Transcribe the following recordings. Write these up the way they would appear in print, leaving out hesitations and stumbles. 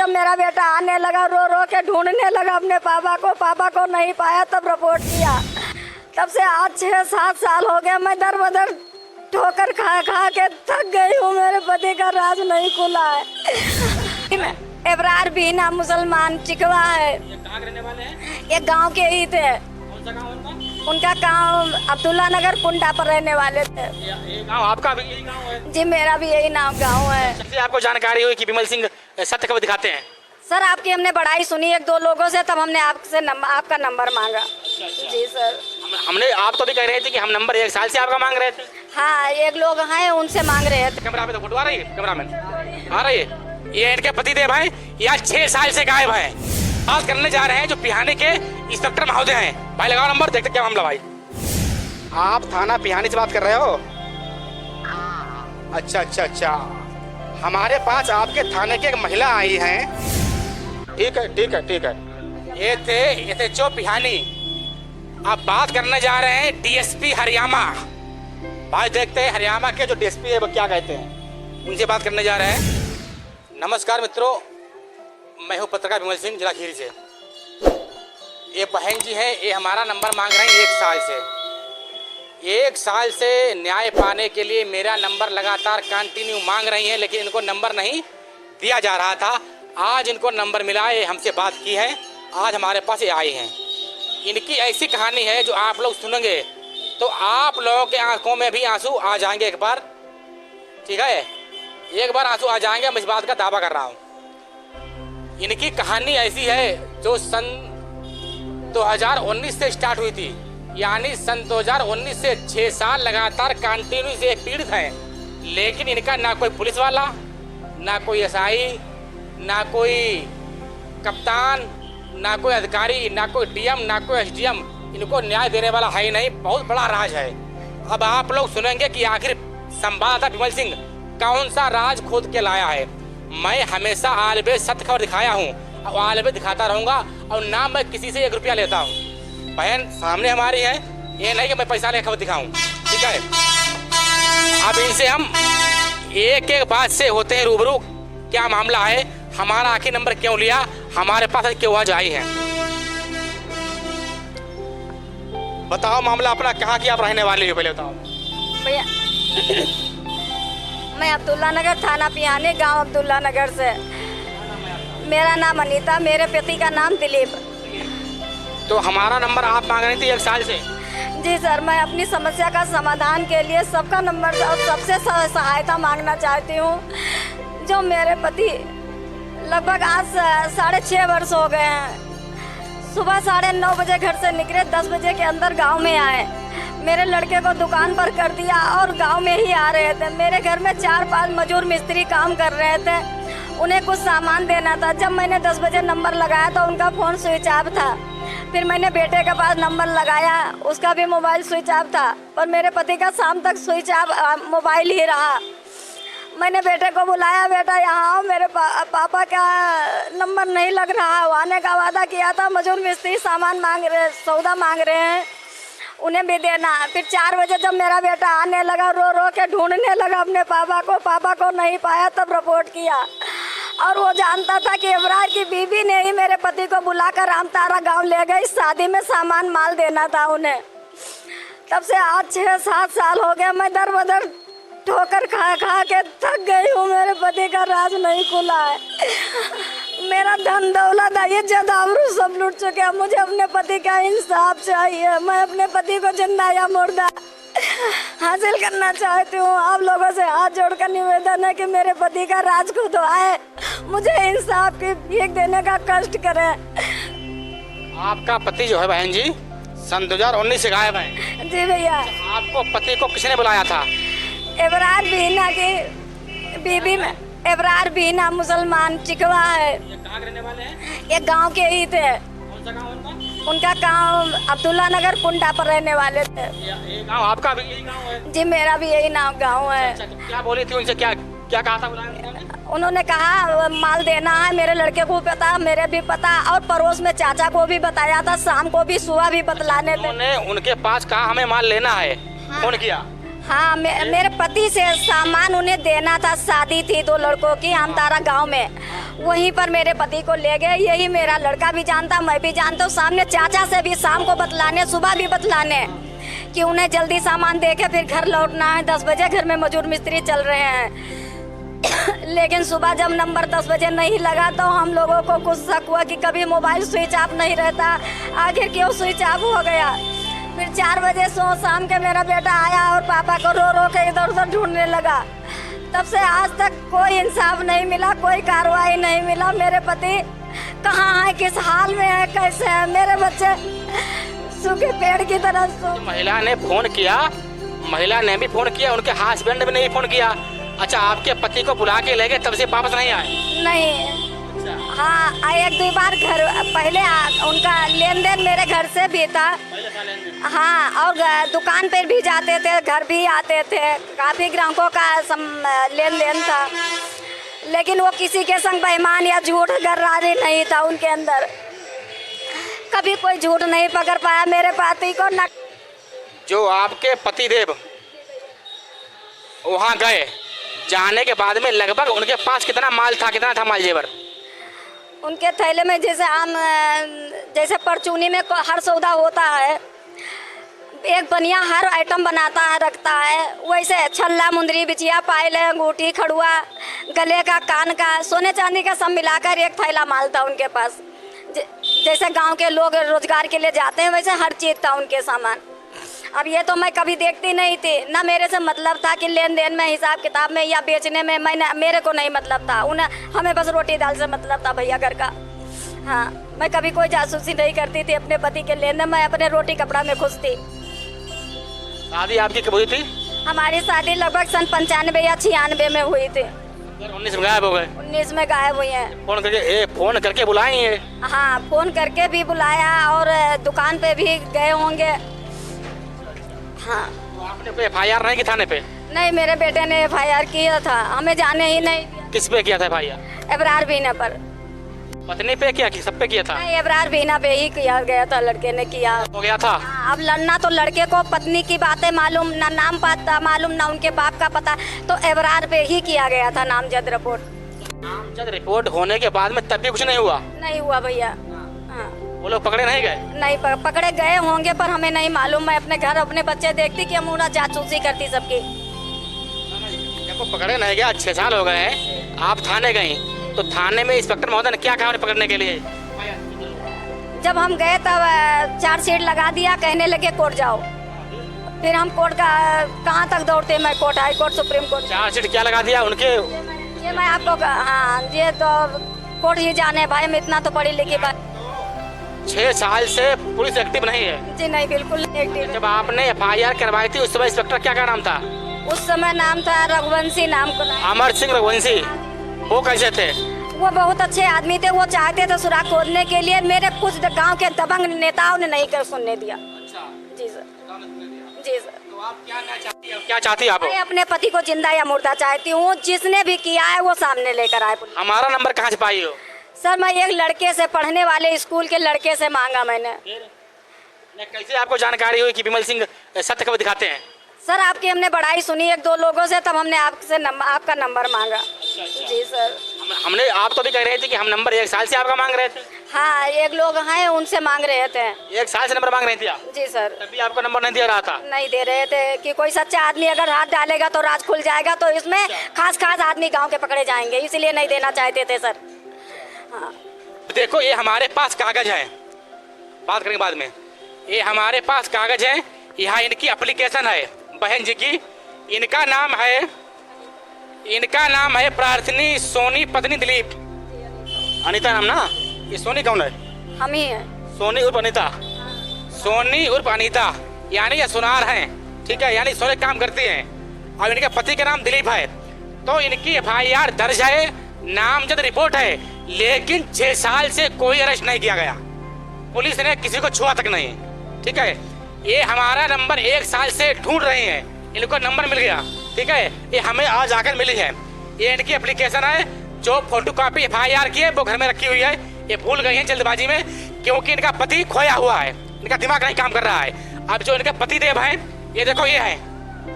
जब मेरा बेटा आने लगा रो रो के ढूंढने लगा अपने पापा को नहीं पाया, तब रिपोर्ट किया। तब से आज 6-7 साल हो गए, मैं दर बदर ठोकर खा खा के थक गई हूँ। मेरे पति का राज नहीं खुला है। एबरार बीना मुसलमान चिकवा है। ये कहाँ के रहने वाले हैं? ये गांव के ही थे। कौन सा गाँव उनका? उनका गांव अब्दुल्ला नगर पुंडा पर रहने वाले थे। ये गाँव आपका भी यही गाँव है? जी मेरा भी यही नाम गांव है। सबसे आपको जानकारी हुई कि विमल सिंह सत्य खबर दिखाते हैं? सर आपकी हमने बड़ाई सुनी 1-2 लोगों से, तब हमने आपसे आपका नंबर मांगा। जी सर। हमने आप तो भी कह रहे थे कि हम नंबर 1 साल से आपका मांग रहे थे। हाँ, एक लोग हैं उनसे मांग रहे थे। कैमरा पे तो फोटो आ रही है, कैमरामैन आ रही है। ये इनके पतिदेव हैं, ये आज 6 साल से गायब हैं। बात करने जा रहे हैं जो पिहानी के इंस्पेक्टर महोदय हैं। भाई लगाओ नंबर, देखते क्या मामला। भाई आप थाना पिहानी से बात कर रहे हो? अच्छा, हमारे पास आपके थाने की एक महिला आई हैं। ठीक है। ये थे जो पिहानी। आप बात करने जा रहे हैं डीएसपी हरियाणा। भाई देखते हैं हरियाणा के जो डीएसपी है वो क्या कहते हैं, उनसे बात करने जा रहे हैं। नमस्कार मित्रों, मैं हूँ पत्रकार विमल सिंह, जिला खीरी से। ये बहन जी हैं, ये हमारा नंबर मांग रहे हैं 1 साल से। 1 साल से न्याय पाने के लिए मेरा नंबर लगातार कंटिन्यू मांग रही हैं, लेकिन इनको नंबर नहीं दिया जा रहा था। आज इनको नंबर मिला है, हमसे बात की है, आज हमारे पास ये आई हैं। इनकी ऐसी कहानी है जो आप लोग सुनेंगे तो आप लोगों के आंखों में भी आंसू आ जाएंगे एक बार। ठीक है, एक बार आंसू आ जाएंगे, मैं इस बात का दावा कर रहा हूँ। इनकी कहानी ऐसी है जो सन 2019 से स्टार्ट हुई थी, यानी सन 2019 से 6 साल लगातार कंटिन्यू से पीड़ित हैं। लेकिन इनका ना कोई पुलिस वाला, ना कोई एसआई, ना कोई कप्तान, ना कोई अधिकारी, ना कोई डीएम, ना कोई एसडीएम इनको न्याय देने वाला है ही नहीं। बहुत बड़ा राज है। अब आप लोग सुनेंगे कि आखिर संवाददाता विमल सिंह कौन सा राज खोद के लाया है। मैं हमेशा आलबे सत्य खबर दिखाया हूँ और आलबे दिखाता रहूँगा, और ना मैं किसी से 1 रुपया लेता हूँ। बहन सामने हमारी है, ये नहीं कि मैं पैसा ले खबर दिखाऊँ। ठीक है, अब इनसे हम एक बात से होते हैं रूबरू, क्या मामला है, हमारा आखिर नंबर क्यों लिया, हमारे पास क्यों आज आई है। बताओ मामला अपना, कहाँ की आप रहने वाली हो, पहले बताओ। भैया मैं अब्दुल्ला नगर थाना पिहानी, गांव अब्दुल्ला नगर से। मेरा नाम अनीता, मेरे पति का नाम दिलीप। तो हमारा नंबर आप मांग रही थी 1 साल से? जी सर, मैं अपनी समस्या का समाधान के लिए सबका नंबर और सबसे सहायता मांगना चाहती हूँ। जो मेरे पति लगभग आज 6.5 वर्ष हो गए हैं। सुबह 9:30 बजे घर से निकले, 10 बजे के अंदर गांव में आए। मेरे लड़के को दुकान पर कर दिया और गांव में ही आ रहे थे। मेरे घर में 4-5 मजदूर मिस्त्री काम कर रहे थे, उन्हें कुछ सामान देना था। जब मैंने 10 बजे नंबर लगाया तो उनका फ़ोन स्विच ऑफ था। फिर मैंने बेटे के पास नंबर लगाया, उसका भी मोबाइल स्विच ऑफ था। पर मेरे पति का शाम तक स्विच ऑफ मोबाइल ही रहा। मैंने बेटे को बुलाया, बेटा यहाँ आओ, मेरे पापा का नंबर नहीं लग रहा। वो आने का वादा किया था, मजदूर मिस्त्री सामान मांग रहे, सौदा मांग रहे हैं, उन्हें भी देना। फिर 4 बजे जब मेरा बेटा आने लगा रो रो के ढूंढने लगा अपने पापा को नहीं पाया, तब रिपोर्ट किया। और वो जानता था कि एबरार की बीवी ने ही मेरे पति को बुलाकर रामतारा गांव ले गई, शादी में सामान माल देना था उन्हें। तब से आज 6-7 साल हो गए, मैं दर बदर ठोकर खा खा के थक गई हूँ। मेरे पति का राज नहीं खुला है। मेरा धन दौलत इज्जत आबरू सब लूट चुके हैं। मुझे अपने पति का इंसाफ चाहिए। मैं अपने पति को जिंदा या मुर्दा हासिल करना चाहती हूँ। आप लोगों से हाथ जोड़कर निवेदन है कि मेरे पति का राज खुदवाए, मुझे इंसाफ की भीख देने का कष्ट करें। आपका पति जो है बहन जी सन 2019 से गायब है? जी भैया। आपको पति को किसने बुलाया था? एबरार बीना की बीबी में, एबरार बीना मुसलमान चिकवा है। ये कहाँ के रहने वाले हैं? ये गांव के ही थे। कौन सा गाँव उनका? उनका गांव अब्दुल्ला नगर पुंडा पर रहने वाले थे। ये गाँव आपका भी यही गाँव है? जी मेरा भी यही नाम गाँव है। अच्छा, तो क्या बोली थी उनसे, क्या कहा था बुलाने? उन्होंने कहा माल देना है, मेरे लड़के को पता, मेरे भी पता, और पड़ोस में चाचा को भी बताया था, शाम को भी सुबह भी बतलाने थे। उन्होंने उनके पास कहा हमें माल लेना है, फोन किया? हाँ, मेरे पति से सामान उन्हें देना था, शादी थी 2 लड़कों की आमतारा गांव में, वहीं पर मेरे पति को ले गए। यही मेरा लड़का भी जानता, मैं भी जानता हूँ। सामने चाचा से भी शाम को बतलाने, सुबह भी बतलाने कि उन्हें जल्दी सामान दे के फिर घर लौटना है। 10 बजे घर में मजदूर मिस्त्री चल रहे हैं। लेकिन सुबह जब नंबर 10 बजे नहीं लगा तो हम लोगों को कुछ शक हुआ कि कभी मोबाइल स्विच ऑफ नहीं रहता, आखिर क्यों स्विच ऑफ हो गया। फिर 4 बजे शाम के मेरा बेटा आया और पापा को रो रो के इधर उधर ढूंढने लगा। तब से आज तक कोई इंसाफ नहीं मिला, कोई कार्रवाई नहीं मिला। मेरे पति कहाँ है, किस हाल में है, कैसे है, मेरे बच्चे सूखे पेड़ की तरह। महिला ने फोन किया, महिला ने भी फोन किया, उनके हस्बैंड ने भी फोन किया। अच्छा, आपके पति को बुला के ले गए, तब से वापस नहीं आए? नहीं। हाँ, 1-2 बार घर पहले उनका लेन देन मेरे घर से भी था। हाँ, और दुकान पर भी जाते थे, घर भी आते थे, काफ़ी ग्राहकों का लेन देन था। लेकिन वो किसी के संग बेईमान या झूठ गर्रारी नहीं था उनके अंदर, कभी कोई झूठ नहीं पकड़ पाया मेरे पति को। न जो आपके पतिदेव वहाँ गए, जाने के बाद में लगभग उनके पास कितना माल था, कितना था माल जेवर? उनके थैले में जैसे आम, जैसे परचूनी में हर सौदा होता है, एक बनिया हर आइटम बनाता है, रखता है, वैसे छल्ला, मुंदरी, बिछिया, पायल, अंगूठी, खड़ुआ, गले का, कान का, सोने चांदी का सब मिलाकर एक थैला माल था उनके पास। जैसे गांव के लोग रोजगार के लिए जाते हैं वैसे हर चीज़ था उनके सामान। अब ये तो मैं कभी देखती नहीं थी, ना मेरे से मतलब था कि लेन देन में, हिसाब किताब में या बेचने में, मेरे को नहीं मतलब था। उन्हें हमें बस रोटी दाल से मतलब था भैया घर का। हाँ, मैं कभी कोई जासूसी नहीं करती थी अपने पति के लेन देन में, अपने रोटी कपड़ा में खुश थी। शादी आपकी कब हुई थी? हमारी शादी लगभग सन 95 या 96 में हुई थी। 19 में गायब हो गए? 19 में गायब हुई हैं। फोन करके बुलाए हैं? हाँ, फोन करके भी बुलाया और दुकान पे भी गए होंगे। हाँ। तो आपने कोई FIR नहीं की थाने पे? नहीं, मेरे बेटे ने FIR किया था, हमें जाने ही नहीं दिया। किस पे किया था FIR? एबरार बीना पर। पत्नी पे किया कि सब पे किया था? नहीं, एबरार बीना पे ही किया गया था, लड़के ने किया हो गया था। अब लड़ना तो लड़के को पत्नी की बातें मालूम ना, नाम पता मालूम ना, उनके बाप का पता, तो एबरार पे ही किया गया था नामजद रिपोर्ट। नामजद रिपोर्ट होने के बाद में तब भी कुछ नहीं हुआ? नहीं हुआ भैया। हाँ, वो लोग पकड़े नहीं गए? नहीं पकड़े गए होंगे पर हमें नहीं मालूम। मैं अपने घर अपने बच्चे देखती कि हम उन्हें जासूसी करती सबकी। देखो, पकड़े नहीं गया, 6 साल हो गए हैं, आप थाने गई, तो थाने में इंस्पेक्टर महोदय ने क्या कहा उन्हें पकड़ने के लिए? जब हम गए तब चार्जशीट लगा दिया, कहने लगे कोर्ट जाओ। फिर हम कोर्ट का कहाँ तक दौड़ते, मैं court, high court, supreme court. Chargesheet क्या लगा दिया उनके? ये मैं आपको, हाँ, ये तो कोर्ट ही जाने भाई, मैं इतना तो पढ़ी लिखी बात। 6 साल से पुलिस एक्टिव नहीं है? जी नहीं, बिल्कुल नहीं एक्टिव। जब आपने FIR करवाई थी उस समय इंस्पेक्टर क्या नाम था? उस समय नाम था रघुवंशी, नाम को अमर सिंह रघुवंशी। वो कैसे थे? वो बहुत अच्छे आदमी थे, वो चाहते थे सुराग खोदने के लिए। मेरे कुछ गांव के दबंग नेताओं ने नहीं कर सुनने दिया। जी सर, जी सर। तो आप क्या चाहती आप? मैं अपने पति को जिंदा या मुर्दा चाहती हूँ, जिसने भी किया है वो सामने लेकर आए। हमारा नंबर कहाँ से पाई हो? सर, मैं एक लड़के से, पढ़ने वाले स्कूल के लड़के से मांगा मैंने। कैसे आपको जानकारी हुई कि विमल सिंह सत्य खबर दिखाते हैं? सर, आपकी हमने बड़ाई सुनी 1-2 लोगों से, तब हमने आपसे आपका नंबर मांगा। जी सर। हमने, आप तो भी कह रहे थे कि हम नंबर 1 साल से आपका मांग रहे थे। हाँ, एक लोग हैं उनसे मांग रहे थे। 1 साल से नंबर मांग रही थी आप? जी सर। तभी आपको नंबर नहीं दिया रहा था? नहीं दे रहे थे कि कोई सच्चा आदमी अगर हाथ डालेगा तो राज खुल जाएगा, तो इसमें खास आदमी गाँव के पकड़े जाएंगे, इसलिए नहीं देना चाहते थे सर। हाँ, देखो, ये हमारे पास कागज है, बात करेंगे बाद में। ये हमारे पास कागज है, यहाँ इनकी एप्लीकेशन है बहन जी की। इनका नाम है प्रार्थनी सोनी पत्नी दिलीप। अनीता नाम ना? ये सोनी कौन है? हम ही हैं। सोनी उर्फ अनीता। सोनी उर्फ अनीता यानी ये सुनार हैं, ठीक है, यानी सोने काम करती हैं। और इनके पति का नाम दिलीप है। तो इनकी FIR दर्ज है, नामजद रिपोर्ट है, लेकिन 6 साल से कोई अरेस्ट नहीं किया गया। पुलिस ने किसी को छुआ तक नहीं, ठीक है। ये हमारा नंबर 1 साल से ढूंढ रहे हैं, इनको नंबर मिल गया, ठीक है। ये हमें आज आकर मिली है। ये इनकी एप्लीकेशन है, जो फोटोकॉपी FIR की है वो घर में रखी हुई है। ये भूल गई हैं जल्दबाजी में, क्योंकि इनका पति खोया हुआ है, इनका दिमाग नहीं काम कर रहा है। अब जो इनके पति देव हैं, ये देखो, ये है,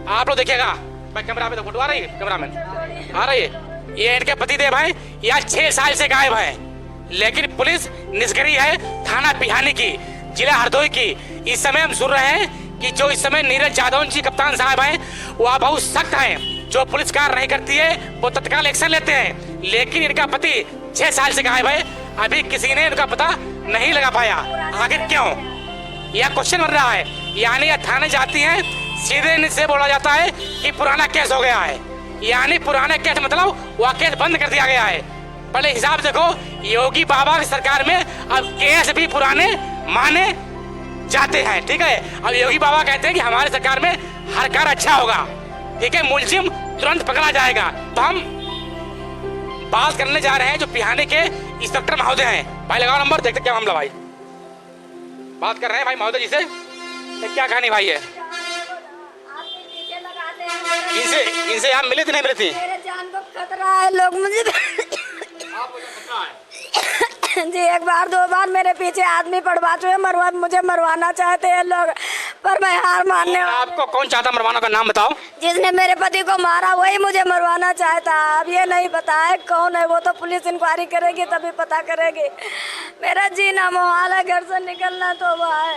आप लोग देखिएगा भाई, कैमरा पे तो फोटो आ रही है, कैमरा में आ रही है। ये इनके पतिदेव हैं, यहाँ 6 साल से गायब हैं, लेकिन पुलिस निष्क्रिय है। थाना पिहानी की, जिला हरदोई की। इस समय हम सुन रहे हैं कि जो इस समय नीरज जादौन जी कप्तान साहब हैं, वह बहुत सख्त हैं। जो पुलिस कार्य नहीं करती है वो तत्काल एक्शन लेते हैं, लेकिन इनका पति 6 साल से गायब है। अभी किसी ने इनका पता नहीं लगा पाया। आखिर क्यों, यह क्वेश्चन बन रहा है। यानी यह थाने जाती हैं, सीधे इनसे बोला जाता है कि पुराना केस हो गया है। यानी पुराना केस मतलब वह केस बंद कर दिया गया है। पहले हिसाब देखो, योगी बाबा की सरकार में अब केस भी पुराने माने जाते हैं। ठीक है, अब योगी बाबा कहते हैं कि हमारी सरकार में हर कार्य अच्छा होगा। ठीक है, मुलजिम तुरंत पकड़ा जाएगा। तो हम बात करने जा रहे हैं जो पिहानी के इंस्पेक्टर महोदय हैं। भाई लगाओ नंबर, देखते क्या मामला भाई। बात कर रहे हैं भाई महोदय जी से, क्या कहानी भाई है। इनसे आप मिले थे नहीं मिले थे? मेरे जान को खतरा है, लोग मुझे जी 1 बार 2 बार मेरे पीछे आदमी पड़वा चुके, मुझे मरवाना चाहते हैं लोग, पर मैं हार मानने। आपको कौन चाहता मरवाना, का नाम बताओ। जिसने मेरे पति को मारा वही मुझे मरवाना चाहता। अब ये नहीं पता है कौन है, वो तो पुलिस इंक्वायरी करेगी तभी पता करेगी। मेरा जीना मुहाल है, घर से निकलना तो वो है।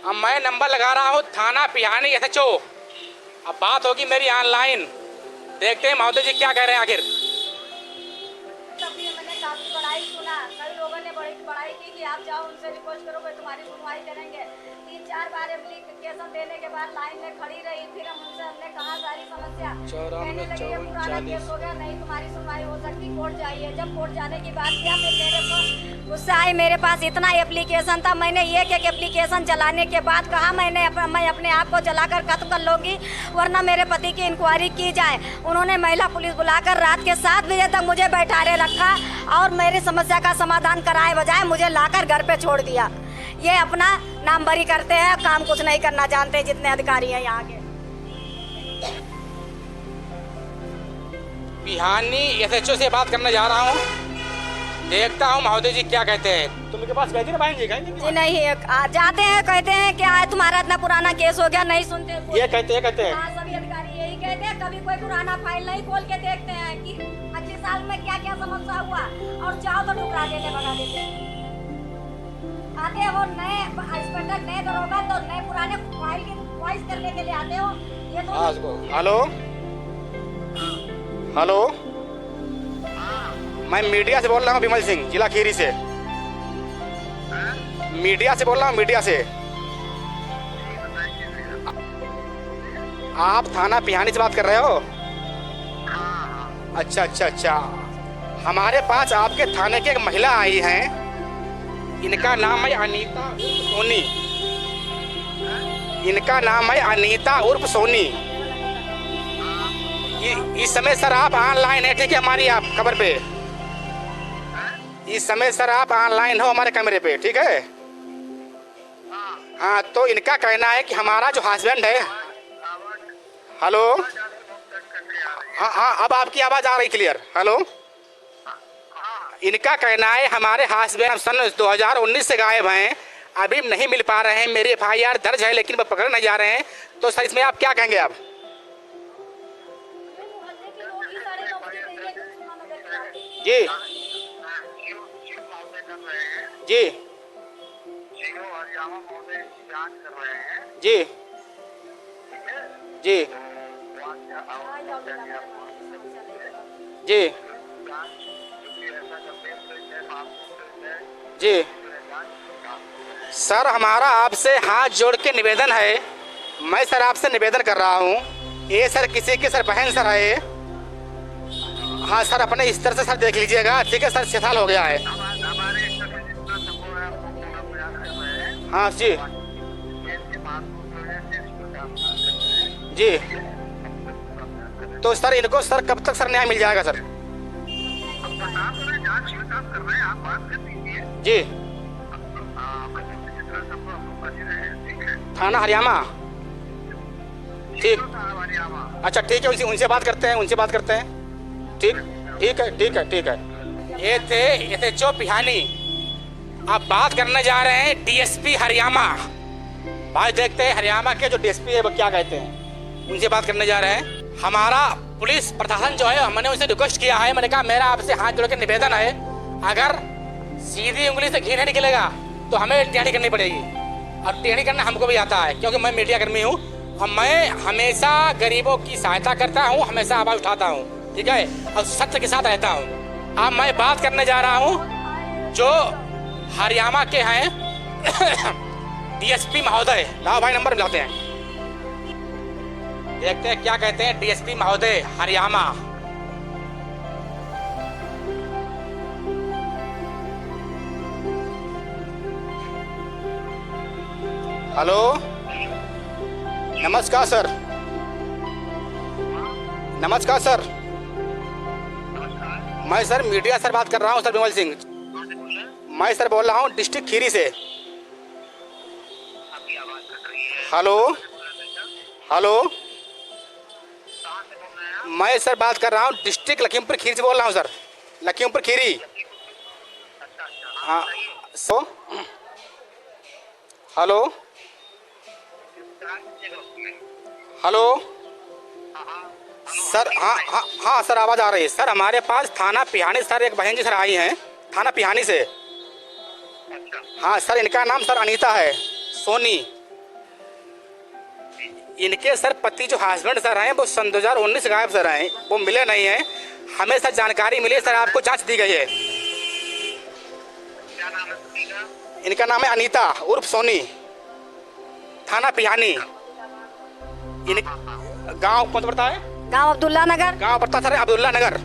अब मैं नंबर लगा रहा हूँ थाना पिहानी SHO। अब बात होगी मेरी ऑनलाइन, देखते हैं महोदय जी क्या कह रहे हैं आखिर। तभी मैंने काफी बड़ाई सुना, कई लोगों ने बड़ी बड़ाई की कि आप जाओ उनसे रिक्वेस्ट करो, भाई तुम्हारी सुनवाई करेंगे। 3-4 बार एप्लीकेशन देने के बाद लाइन में खड़ी रही, फिर हमने कहा सारी समस्या, कहने लगी ये पुराना केस हो गया, नहीं तुम्हारी सुनवाई हो सकती, कोर्ट जाइए। जब कोर्ट जाने की बात किया, फिर मेरे को गुस्सा आई। मेरे पास इतना एप्लीकेशन था, मैंने एक एप्लीकेशन चलाने के बाद कहा मैं अपने आप को जलाकर खत्म कर लूँगी, वरना मेरे पति की इंक्वायरी की जाए। उन्होंने महिला पुलिस बुलाकर रात के 7 बजे तक मुझे बैठारे रखा और मेरी समस्या का समाधान कराए बजाय मुझे लाकर घर पे छोड़ दिया। ये अपना नामबरी करते हैं, काम कुछ नहीं करना जानते जितने अधिकारी हैं यहाँ के। पिहानी SHO से बात करने जा रहा हूँ, देखता हूँ महोदय जी क्या कहते हैं। तुम इनके पास गए थे ना भाई जी? जी नहीं, जाते हैं, कहते हैं क्या है तुम्हारा इतना पुराना केस हो गया, नहीं सुनते। ये कहते हैं सभी अधिकारी यही कहते हैं, कभी कोई पुराना फाइल नहीं खोल के देखते हैं कि 25 साल में क्या क्या समस्या हुआ, और चाहो तो ठुकरा देते, भगा देते। आते हो नए इंस्पेक्टर, नए दरोगा, तो नए पुराने फाइल की वॉइस करने के लिए आते हो। ये तो हेलो हेलो, मैं मीडिया से बोल रहा हूँ, विमल सिंह, जिला खीरी से। मीडिया से बोल रहा हूँ, मीडिया से। आप थाना पिहानी से बात कर रहे हो? अच्छा अच्छा अच्छा, हमारे पास आपके थाने की एक महिला आई हैं, इनका नाम है अनीता उर्फ सोनी। इनका नाम है अनीता उर्फ सोनी। इस समय सर आप ऑनलाइन है, ठीक है, हमारी आप खबर पे। इस समय सर आप ऑनलाइन हो हमारे कैमरे पे, ठीक है। हाँ, तो इनका कहना है कि हमारा जो हस्बैंड है। हेलो, हाँ हाँ, अब आपकी आवाज़ आ रही क्लियर। हेलो, इनका कहना है हमारे हस्बैंड सन 2019 से गायब हैं, अभी नहीं मिल पा रहे हैं। मेरी FIR दर्ज है लेकिन वो पकड़ नहीं जा रहे हैं। तो सर इसमें आप क्या कहेंगे आप? जी जी जी जी जी जी सर, हमारा आपसे हाथ जोड़ के निवेदन है। मैं सर आपसे निवेदन कर रहा हूँ, ये सर किसी की सर बहन सर है। हाँ सर, अपने स्तर से सर देख लीजिएगा, ठीक है सर, शिथाल हो गया है। हाँ जी जी, तो सर इनको सर कब तक सर न्याय मिल जाएगा सर? जी, थाना हरियाणा, ठीक, अच्छा ठीक है, उनसे बात करते हैं, उनसे बात करते हैं। ठीक ठीक है ठीक है ठीक है। ये थे SHO पिहानी। अब बात करने जा रहे हैं DSP हरियाणा। भाई देखते हैं हरियाणा के जो डीएसपी है वो क्या कहते हैं, उनसे बात करने जा रहे हैं। हमारा पुलिस प्रशासन जो है, हमने उनसे रिक्वेस्ट किया है, मैंने कहा मेरा आपसे हाथ जोड़ के निवेदन है, अगर सीधी उंगली से घी नहीं निकलेगा तो हमें टेढ़ी करनी पड़ेगी। और टेढ़ी करना हमको भी आता है क्योंकि मैं मीडिया कर्मी हूँ और मैं हमेशा गरीबों की सहायता करता हूँ, हमेशा आवाज उठाता हूँ, ठीक है, और सत्य के साथ रहता हूँ। अब मैं बात करने जा रहा हूँ जो हरियाणा के हैं डीएसपी महोदय। लाओ भाई नंबर मिलाते हैं, देखते हैं क्या कहते हैं डीएसपी महोदय हरियाणा। हेलो, नमस्कार सर। नमस्कार सर, मैं सर मीडिया सर बात कर रहा हूँ सर, विमल सिंह। मैं सर बोल रहा हूँ डिस्ट्रिक्ट खीरी से। हेलो हेलो, मैं सर बात कर रहा हूँ डिस्ट्रिक्ट लखीमपुर खीरी से बोल रहा हूँ सर, लखीमपुर खीरी। हाँ सो हेलो हेलो सर, हाँ हाँ हाँ सर, आवाज़ आ रही है सर। हमारे पास थाना पिहानी सर एक बहन जी सर आई हैं, थाना पिहानी से। हाँ सर, इनका नाम सर अनीता है, सोनी। इनके सर पति जो हस्बैंड सर हैं वो सन 2019 गायब सर हैं, वो मिले नहीं हैं। हमें सर जानकारी मिली सर, आपको जांच दी गई है। इनका नाम है अनीता उर्फ सोनी, थाना पिहानी। गांव कौन पड़ता है? गांव अब्दुल्ला नगर। गांव पड़ता सर अब्दुल्ला नगर।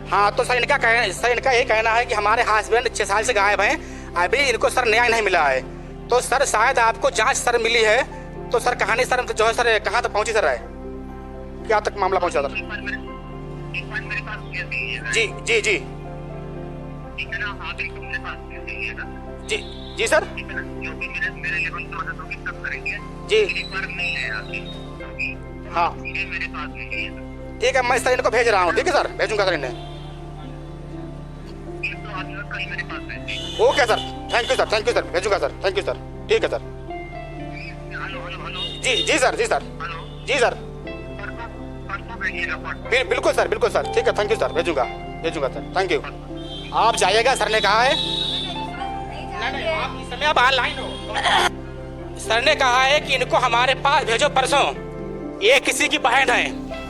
हाँ तो सर इनका यही कहना है कि हमारे हस्बैंड 6 साल से गायब हैं, अभी इनको सर न्याय नहीं मिला है। तो सर शायद आपको जांच सर मिली है, तो सर कहानी सर जो है सर कहाँ तक पहुँची सर है, क्या तक मामला पहुँचा सर? जी जी जी जी जी सर जी हाँ ठीक है, मैं सर इनको भेज रहा हूँ, ठीक है सर, भेजूंगा सर इन्हें। Okay sir, thank you sir, thank you sir, भेजूंगा सर, थैंक यू सर, ठीक है सर। जी जी सर, जी सर, जी सर, बिल्कुल सर, बिल्कुल सर, ठीक है, थैंक यू सर, भेजूंगा भेजूंगा सर, थैंक यू। आप जाइएगा, सर ने कहा है। नहीं आप इस समय आप ऑनलाइन हो। सर ने कहा है कि इनको हमारे पास भेजो परसों। ये किसी की बहन है,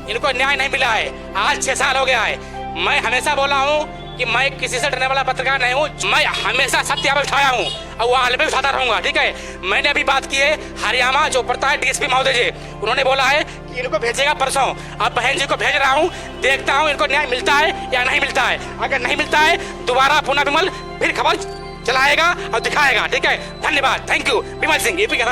इनको न्याय नहीं मिला है, आज 6 साल हो गया है। मैं हमेशा बोला हूँ कि मैं किसी से डरने वाला पत्रकार नहीं हूँ, मैं हमेशा सत्य आवाज उठाया हूँ और वो आल भी उठाता रहूंगा, ठीक है। मैंने अभी बात की है हरियाणा जो पड़ता है डीएसपी महोदय जी, उन्होंने बोला है कि इनको भेजेगा परसों। अब बहन जी को भेज रहा हूँ, देखता हूँ इनको न्याय मिलता है या नहीं मिलता है। अगर नहीं मिलता है दोबारा पुनः विमल फिर खबर चलाएगा और दिखाएगा, ठीक है। धन्यवाद, thank you, Vimal Singh, AP का